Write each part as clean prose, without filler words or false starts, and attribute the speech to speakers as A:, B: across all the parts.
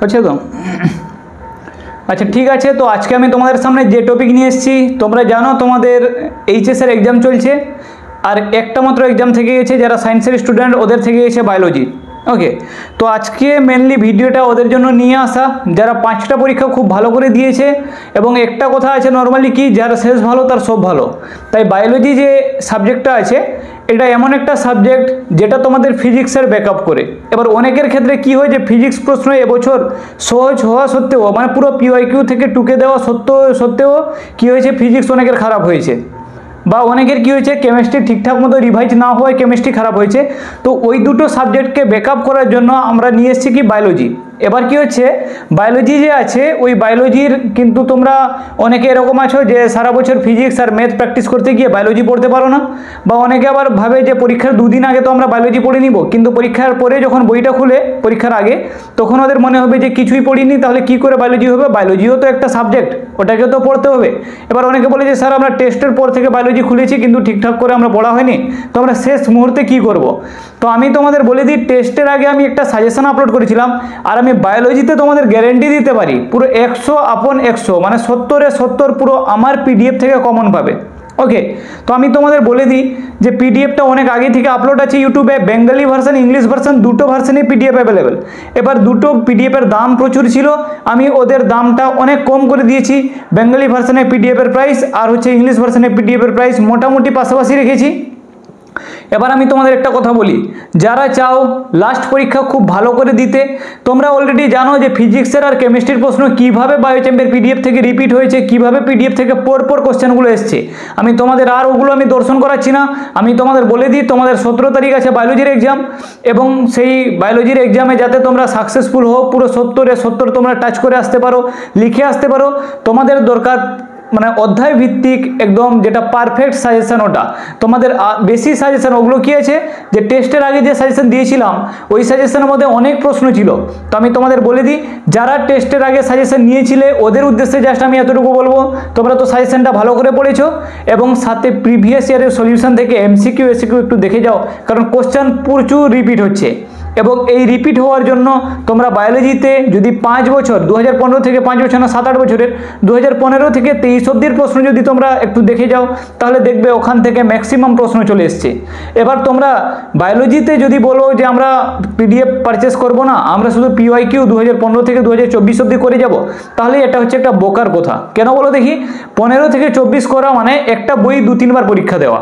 A: अच्छा तो আচ্ছা ঠিক আছে। তো আজকে আমি তোমাদের সামনে যে টপিক নিয়ে এসেছি, তোমরা জানো তোমাদের এইচএসের এক্সাম চলছে, আর একটা মাত্র এক্সাম থেকে গেছে, যারা সায়েন্সের স্টুডেন্ট ওদের থেকে গেছে বায়োলজি। ওকে, তো আজকে মেনলি ভিডিওটা ওদের জন্য নিয়ে আসা যারা 5টা পরীক্ষা খুব ভালো করে দিয়েছে, এবং একটা কথা আছে নর্মালি কি, যার শেষ ভালো তার সব ভালো। তাই বায়োলজি যে সাবজেক্টটা আছে এটা এমন একটা সাবজেক্ট যেটা তোমাদের ফিজিক্সের ব্যাকআপ করে। এবার অনেকের ক্ষেত্রে কি হয় যে ফিজিক্স প্রশ্ন এবছর সহজ হওয়া সত্ত্বেও, মানে পুরো পিওয়াইকিউ থেকে টুকে দেওয়া সত্ত্বেও কি হয়েছে, ফিজিক্স অনেকের খারাপ হয়েছে, বা অনেকের কি হয়েছে কেমিস্ট্রি ঠিকঠাক মতো রিভাইজ না হওয়ায় কেমিস্ট্রি খারাপ হয়েছে। তো ওই দুটো সাবজেক্টকে ব্যাকআপ করার জন্য আমরা নিয়ে এসেছি কি বায়োলজি। এবার কি হচ্ছে, বায়োলজি যে আছে ওই বায়োলজির কিন্তু তোমরা অনেকে এরকম আছো যে সারা বছর ফিজিক্স আর ম্যাথ প্র্যাকটিস করতে গিয়ে বায়োলজি পড়তে পারো না, বা অনেকে আবার ভাবে যে পরীক্ষার 2 দিন আগে তো আমরা বায়োলজি পড়ে নিব, কিন্তু পরীক্ষার পরে যখন বইটা খুলে পরীক্ষার আগে তখন ওদের মনে হবে যে কিছুই পড়িনি, তাহলে কি করে বায়োলজি হবে, বায়োলজিও তো একটা সাবজেক্ট, ওটাকে তো পড়তে হবে। এবার অনেকে বলে যে স্যার আমরা টেস্টের পর থেকে বায়োলজি খুলেছি কিন্তু ঠিকঠাক করে আমরা পড়া হয়নি, তো আমরা শেষ মুহূর্তে কি করব। তো আমি তোমাদের বলে দিই, টেস্টের আগে আমি একটা সাজেশন আপলোড করেছিলাম, আর আমি বায়োলজিতে তোমাদের গ্যারেন্টি দিতে পারি পুরো 100/100, মানে 70-এ 70 পুরো আমার পিডিএফ থেকে কমন পাবে। ওকে, তো আমি তোমাদের বলে দিই যে পিডিএফটা অনেক আগে থেকে আপলোড আছে ইউটিউবে, বেঙ্গলি ভার্সন ইংলিশ ভার্সন দুটো ভার্সনই পিডিএফ অ্যাভেলেবেল। এবার দুটো পিডিএফের দাম প্রচুর ছিল, আমি ওদের দামটা অনেক কম করে দিয়েছি। বেঙ্গলি ভার্সনে পিডিএফের প্রাইস আর হচ্ছে ইংলিশ ভার্সনে পিডিএফের প্রাইস মোটামুটি পাশাপাশি রেখেছি। এবার আমি তোমাদের একটা কথা বলি, যারা চাও লাস্ট পরীক্ষা খুব ভালো করে দিতে, তোমরা অলরেডি জানো যে ফিজিক্সের আর কেমিস্ট্রির প্রশ্ন কীভাবে বায়োচ্যাম্পের পিডিএফ থেকে রিপিট হয়েছে, কীভাবে পিডিএফ থেকে পরপর কোশ্চেনগুলো এসছে। আমি তোমাদের আর ওগুলো আমি দর্শন করাচ্ছি না, আমি তোমাদের বলে দিই তোমাদের 17 তারিখ আছে বায়োলজির এক্সাম, এবং সেই বায়োলজির এক্সামে যাতে তোমরা সাকসেসফুল হও, পুরো 70-এ 70 তোমরা টাচ করে আসতে পারো, লিখে আসতে পারো, তোমাদের দরকার মানে অধ্যায় ভিত্তিক একদম যেটা পারফেক্ট সাজেশন। ওটা তোমাদের বেশি সাজেশন ওগুলো কি আছে যে টেস্টের আগে যে সাজেশন দিয়েছিলাম ওই সাজেশনের মধ্যে অনেক প্রশ্ন ছিল। তো আমি তোমাদের বলে দিই, যারা টেস্টের আগে সাজেশন নিয়েছিলে ওদের উদ্দেশ্যে জাস্ট আমি এতটুকু বলবো, তোমরা তো সাজেশনটা ভালো করে পড়েছো, এবং সাথে প্রিভিয়াস ইয়ারের সলিউশন থেকে এমসিকিউ এসিকিউ একটু দেখে যাও, কারণ কোশ্চেন প্রচুর রিপিট হচ্ছে। এবং এই রিপিট হওয়ার জন্য তোমরা বায়োলজিতে যদি 5 বছর 2015 থেকে 5 বছর না 7-8 বছরের 2015 থেকে 23 অবধির প্রশ্ন যদি তোমরা একটু দেখে যাও, তাহলে দেখবে ওখান থেকে ম্যাক্সিমাম প্রশ্ন চলে এসছে। এবার তোমরা বায়োলজিতে যদি বলো যে আমরা পিডিএফ পারচেস করব না, আমরা শুধু পিওয়াইকিউ 2015 থেকে 2024 অবধি করে যাব, তাহলে এটা হচ্ছে একটা বোকার কথা। কেন বলো দেখি, 15 থেকে 24 করা মানে একটা বই 2-3 বার পরীক্ষা দেওয়া,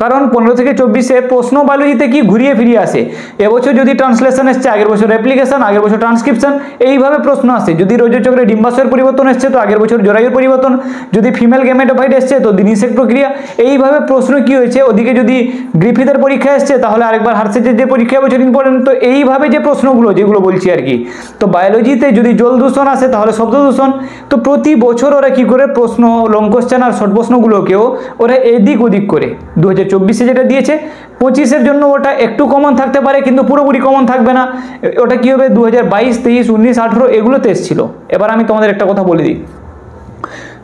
A: কারণ 15 থেকে 24-এ প্রশ্ন বায়োলজিতে কি ঘুরিয়ে ফিরিয়ে আসে। এবছর যদি ট্রান্সলেশন এসছে, আগের বছর অ্যাপ্লিকেশন, আগের বছর ট্রান্সক্রিপশন, এইভাবে প্রশ্ন আসে। যদি রজচক্রে ডিম্বাশয়ের পরিবর্তন এসছে তো আগের বছর জরায়ুর পরিবর্তন, যদি ফিমেল গ্যামেটোফাইট এসছে তো নিষেক প্রক্রিয়া, এইভাবে প্রশ্ন কি হয়েছে। ওদিকে যদি গ্রিফিথের পরীক্ষা এসছে তাহলে আরেকবার হার্সেজের যে পরীক্ষা বছর ইম্পর্টেন্ট। তো এইভাবে যে প্রশ্নগুলো যেগুলো বলছি আর কি, তো বায়োলজিতে যদি জল দূষণ আসে তাহলে শব্দ দূষণ। তো প্রতি বছর ওরা কি করে প্রশ্ন লং কোশ্চেন আর শর্ট প্রশ্নগুলোকেও ওরা এদিক ওদিক করে 2024-এ যেটা দিয়েছে 25-এর জন্য ওটা একটু কমন থাকতে পারে, কিন্তু পুরোপুরি কমন থাকবে না। ওটা কি হবে 2022, 23, 19, 18 এগুলোতে এসেছিল। এবার আমি তোমাদের একটা কথা বলে দিই,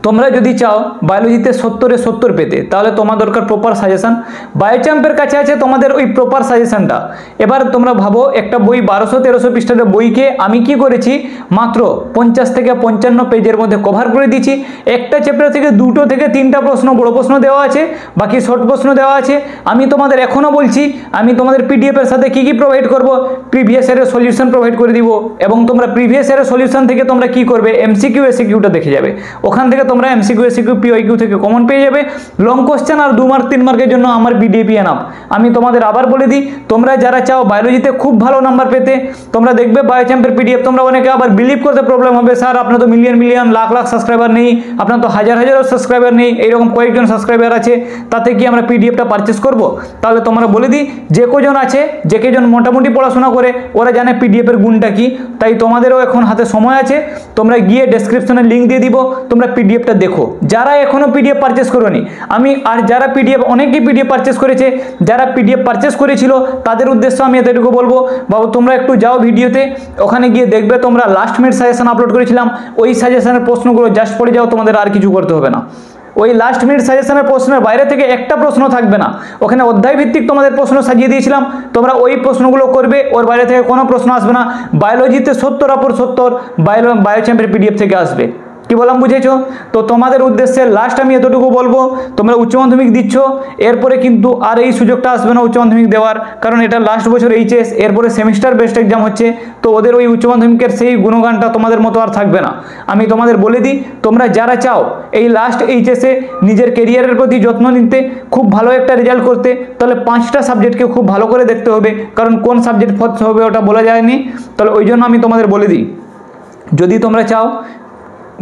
A: তোমরা যদি চাও বায়োলজিতে 70-এ 70 পেতে, তাহলে তোমার দরকার প্রপার সাজেশন। বায়োচ্যাম্পের কাছে আছে তোমাদের ওই প্রপার সাজেশনটা। এবার তোমরা ভাবো একটা বই 1200-1300 পৃষ্ঠার বইকে আমি কি করেছি, মাত্র 50 থেকে 55 পেজের মধ্যে কভার করে দিয়েছি। একটা চ্যাপ্টার থেকে 2 থেকে 3টা প্রশ্ন বড় প্রশ্ন দেওয়া আছে, বাকি শর্ট প্রশ্ন দেওয়া আছে। আমি তোমাদের এখনও বলছি, আমি তোমাদের পিডিএফের সাথে কি কি প্রোভাইড করব, প্রিভিয়াস ইয়ারের সলিউশন প্রোভাইড করে দিব, এবং তোমরা প্রিভিয়াস ইয়ারের সলিউশন থেকে তোমরা কি করবে, এমসিকিউ এসিকিউটা দেখে যাবে, ওখান থেকে তোমরা এমসিকিউ এসিকিউ পিওয়াইকিউ থেকে কমন পেয়ে যাবে। লং কোশ্চেন আর 2 মার্ক 3 মার্কের জন্য আমার পিডিএফই এনাফ। আমি তোমাদের আবার বলে দিই, তোমরা যারা চাও বায়োলজিতে খুব ভালো নাম্বার পেতে, তোমরা দেখবে বায়োচ্যাম্পের পিডিএফ। তোমরা অনেকে আবার বিলিভ করতে প্রবলেম হবে, স্যার আপনার তো মিলিয়ন লাখ সাবস্ক্রাইবার নেই, আপনার তো হাজার সাবস্ক্রাইবার নেই, এইরকম কয়েকজন সাবস্ক্রাইবার আছে, তাতে কি আমরা পিডিএফটা পারচেস করব? তাহলে তোমরা বলে দিই, যে কজন আছে, যে কজন মোটামুটি পড়াশোনা করে ওরা জানে পিডিএফের গুণটা কি। তাই তোমাদেরও এখন হাতে সময় আছে, তোমরা গিয়ে ডেসক্রিপশনে লিঙ্ক দিয়ে দিব, তোমরা পিডিএফটা দেখো। যারা এখনো পিডিএফ পারচেস করোনি, আর যারা পিডিএফ অনেকেই পিডিএফ পারচেস করেছে, যারা পিডিএফ পারচেস করেছিল তাদের উদ্দেশ্য আমি এতটুকু বলবো, বাবু তোমরা একটু যাও ভিডিওতে, ওখানে গিয়ে দেখবে তোমরা লাস্ট মিনিট সাজেশন আপলোড করেছিলাম, ওই সাজেশনের প্রশ্নগুলো জাস্ট পড়ে যাও, তোমাদের আর কিছু করতে হবে না। ওই লাস্ট মিনিট সাজেশনের প্রশ্নের বাইরে থেকে একটা প্রশ্ন থাকবে না, ওখানে অধ্যায় ভিত্তিক তোমাদের প্রশ্ন সাজিয়ে দিয়েছিলাম, তোমরা ওই প্রশ্নগুলো করবে, ওর বাইরে থেকে কোনো প্রশ্ন আসবে না। বায়োলজিতে 70/70 বায়োচ্যাম্পের পিডিএফ থেকে আসবে। কি বললাম বুঝেছো? তো তোমাদের উদ্দেশ্যে লাস্ট আমি এতটুকু বলবো, তোমরা উচ্চ মাধ্যমিক দিচ্ছ, এরপরে কিন্তু আর এই সুযোগটা আসবে না উচ্চ মাধ্যমিক দেওয়ার, কারণ এটা লাস্ট বছর এইচএস, এরপরে সেমিস্টার বেস্ট এক্সাম হচ্ছে, তো ওদের ওই উচ্চ মাধ্যমিকের সেই গুণগানটা তোমাদের মতো আর থাকবে না। আমি তোমাদের বলে দিই, তোমরা যারা চাও এই লাস্ট এইচএসে নিজের কেরিয়ারের প্রতি যত্ন নিতে, খুব ভালো একটা রেজাল্ট করতে, তাহলে 5টা সাবজেক্টকে খুব ভালো করে দেখতে হবে, কারণ কোন সাবজেক্ট ফোর্থ হবে ওটা বলা যায়নি। তাহলে ওই জন্য আমি তোমাদের বলে দিই, যদি তোমরা চাও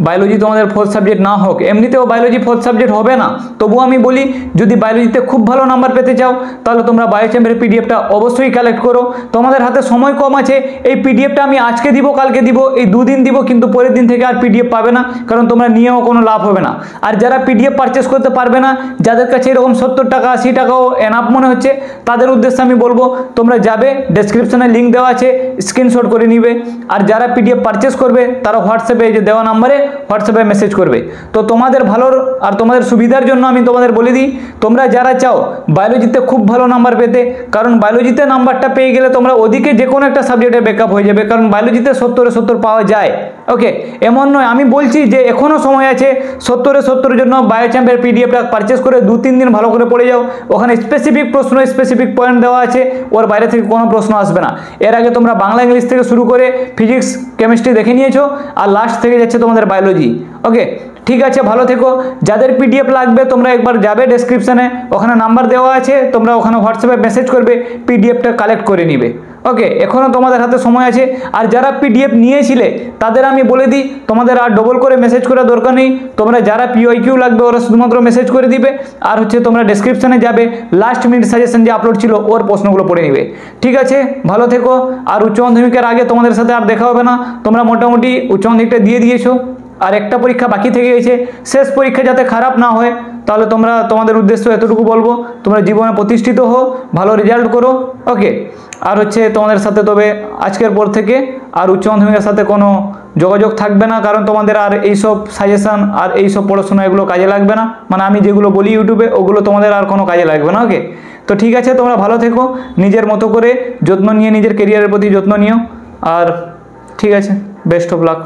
A: বায়োলজি তোমাদের ফোর্থ সাবজেক্ট না হোক, এমনিতেও বায়োলজি ফোর্থ সাবজেক্ট হবে না, তবুও আমি বলি যদি বায়োলজিতে খুব ভালো নাম্বার পেতে চাও তাহলে তোমরা বায়োচ্যাম্পের পিডিএফটা অবশ্যই কালেক্ট করো। তোমাদের হাতে সময় কম আছে, এই পিডিএফটা আমি আজকে দিব, কালকে দিব, এই 2 দিন দিব, কিন্তু পরের দিন থেকে আর পিডিএফ পাবে না, কারণ তোমরা নিয়েও কোনো লাভ হবে না। আর যারা পিডিএফ পারচেস করতে পারবে না, যাদের কাছে এরকম 70 টাকা 80 টাকাও এনাফ মনে হচ্ছে, তাদের উদ্দেশ্যে আমি বলবো তোমরা যাবে, ডেসক্রিপশনে লিঙ্ক দেওয়া আছে, স্ক্রিনশট করে নিবে, আর যারা পিডিএফ পারচেস করবে তারা হোয়াটসঅ্যাপে যে দেওয়া নাম্বারে হোয়াটসঅ্যাপে মেসেজ করবে। তো তোমাদের ভালোর আর তোমাদের সুবিধার জন্য আমি তোমাদের বলে দিই, তোমরা যারা চাও বায়োলজিতে খুব ভালো নাম্বার পেতে, কারণ বায়োলজিতে নাম্বারটা পেয়ে গেলে তোমরা ওদিকে যে কোনো একটা সাবজেক্টে ব্যাকআপ হয়ে যাবে, কারণ বায়োলজিতে 70/70 পাওয়া যায়। ওকে, এমন নয়, আমি বলছি যে এখনও সময় আছে, 70/70 জন্য বায়োচ্যাম্পের পিডিএফটা পারচেস করে 2-3 দিন ভালো করে পড়ে যাও, ওখানে স্পেসিফিক প্রশ্ন স্পেসিফিক পয়েন্ট দেওয়া আছে, ওর বাইরে থেকে কোনো প্রশ্ন আসবে না। এর আগে তোমরা বাংলা ইংলিশ থেকে শুরু করে ফিজিক্স কেমিস্ট্রি দেখে নিয়েছো, আর লাস্ট থেকে যাচ্ছে তোমাদের বায়োলজি। ওকে, ঠিক আছে, ভালো থেকো। যাদের পিডিএফ লাগবে তোমরা একবার যাবে ডেসক্রিপশনে, ওখানে নাম্বার দেওয়া আছে, তোমরা ওখানে হোয়াটসঅ্যাপে মেসেজ করবে, পিডিএফটা কালেক্ট করে নিবে। ওকে, এখনও তোমাদের হাতে সময় আছে। আর যারা পিডিএফ নিয়েছিলে তাদের আমি বলে দিই, তোমাদের আর ডবল করে মেসেজ করার দরকার নেই, তোমরা যারা পিওয়াইকিউ লাগবে ওরা শুধুমাত্র মেসেজ করে দিবে, আর হচ্ছে তোমরা ডেসক্রিপশনে যাবে, লাস্ট মিনিট সাজেশন যে আপলোড ছিল ওর প্রশ্নগুলো পড়ে নিবে। ঠিক আছে, ভালো থেকো। আর উচ্চ মাধ্যমিকের আগে তোমাদের সাথে আর দেখা হবে না, তোমরা মোটামুটি উচ্চ মাধ্যমিকটা দিয়ে দিয়েছো, আর একটা পরীক্ষা বাকি থেকে গেছে, শেষ পরীক্ষা যাতে খারাপ না হয়, তাহলে তোমরা তোমাদের উদ্দেশ্য এতটুকু বলবো, তোমরা জীবনে প্রতিষ্ঠিত হও, ভালো রেজাল্ট করো। ওকে, আর হচ্ছে তোমাদের সাথে তবে আজকের পর থেকে আর উচ্চ মাধ্যমিকের সাথে কোনো যোগাযোগ থাকবে না, কারণ তোমাদের আর এইসব সাজেশান আর এইসব পড়াশোনা এগুলো কাজে লাগবে না, মানে আমি যেগুলো বলি ইউটিউবে ওগুলো তোমাদের আর কোনো কাজে লাগবে না। ওকে, তো ঠিক আছে, তোমরা ভালো থেকো, নিজের মতো করে যত্ন নিয়ে নিজের কেরিয়ারের প্রতি যত্ন নিও, আর ঠিক আছে, বেস্ট অফ লাক।